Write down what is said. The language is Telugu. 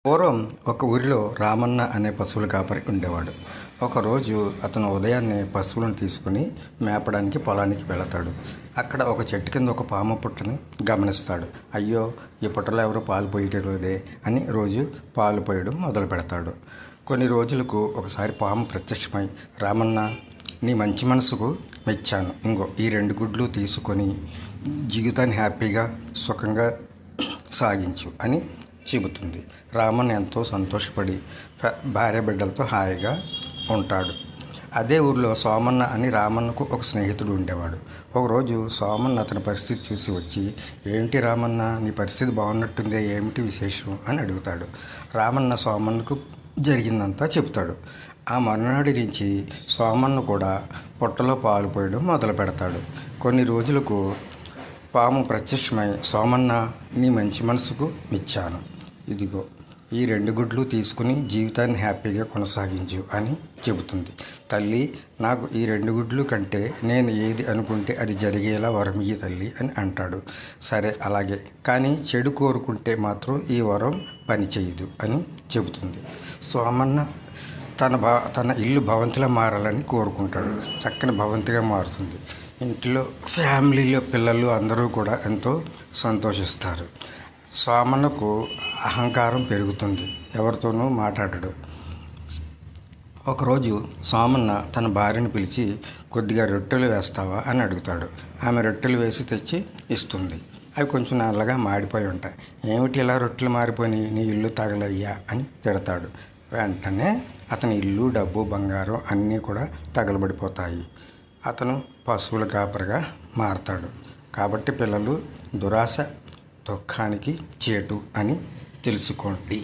పూర్వం ఒక ఊరిలో రామన్న అనే పశువుల కాపరి ఉండేవాడు. ఒకరోజు అతను ఉదయాన్నే పశువులను తీసుకుని మేపడానికి పొలానికి వెళతాడు. అక్కడ ఒక చెట్టు కింద ఒక పాము పుట్టని గమనిస్తాడు. అయ్యో, ఈ పుట్టలో ఎవరు పాలు పోయటం లేదే అని రోజు పాలు పోయడం మొదలు పెడతాడు. కొన్ని రోజులకు ఒకసారి పాము ప్రత్యక్షమై, రామన్న, నీ మంచి మనసుకు మెచ్చాను, ఇంకో ఈ 2 గుడ్లు తీసుకొని జీవితాన్ని హ్యాపీగా సుఖంగా సాగించు అని చెబుతుంది. రామన్ ఎంతో సంతోషపడి భార్య బిడ్డలతో హాయిగా ఉంటాడు. అదే ఊరిలో సోమన్న అని రామన్నకు ఒక స్నేహితుడు ఉండేవాడు. ఒకరోజు సోమన్న అతని పరిస్థితి చూసి వచ్చి, ఏంటి రామన్న, నీ పరిస్థితి బాగున్నట్టుందే, ఏమిటి విశేషం అని అడుగుతాడు. రామన్న సోమన్నకు జరిగిందంతా చెబుతాడు. ఆ మరునాటి నుంచి సోమన్న కూడా పొట్టలో పాలు పోయడం మొదలు పెడతాడు. కొన్ని రోజులకు పాము ప్రత్యక్షమై, సోమన్న, నీ మంచి మనసుకు మెచ్చాను, ఇదిగో ఈ 2 గుడ్లు తీసుకుని జీవితాన్ని హ్యాపీగా కొనసాగించు అని చెబుతుంది. తల్లి, నాకు ఈ 2 గుడ్లు కంటే నేను ఏది అనుకుంటే అది జరిగేలా వరం ఇయ్యి తల్లి అని అంటాడు. సరే అలాగే, కానీ చెడు కోరుకుంటే మాత్రం ఈ వరం పని చేయదు అని చెబుతుంది. సోమన్న తన ఇల్లు భవంతిలా మారాలని కోరుకుంటాడు. చక్కని భవంతిగా మారుతుంది. ఇంట్లో ఫ్యామిలీలో పిల్లలు అందరూ కూడా ఎంతో సంతోషిస్తారు. సోమన్నకు అహంకారం పెరుగుతుంది, ఎవరితోనూ మాట్లాడడు. ఒకరోజు సోమన్న తన భార్యను పిలిచి, కొద్దిగా రొట్టెలు వేస్తావా అని అడుగుతాడు. ఆమె రొట్టెలు వేసి తెచ్చి ఇస్తుంది. అవి కొంచెం నల్లగా మాడిపోయి ఉంటాయి. ఏమిటి ఇలా రొట్టెలు మారిపోయి, నీ ఇల్లు తగలయ్యా అని తిడతాడు. వెంటనే అతని ఇల్లు, డబ్బు, బంగారం అన్నీ కూడా తగలబడిపోతాయి. అతను పశువుల కాపరిగా మారతాడు. కాబట్టి పిల్లలు, దురాశ దుఃఖానికి చేటు అని తెలుసుకోండి.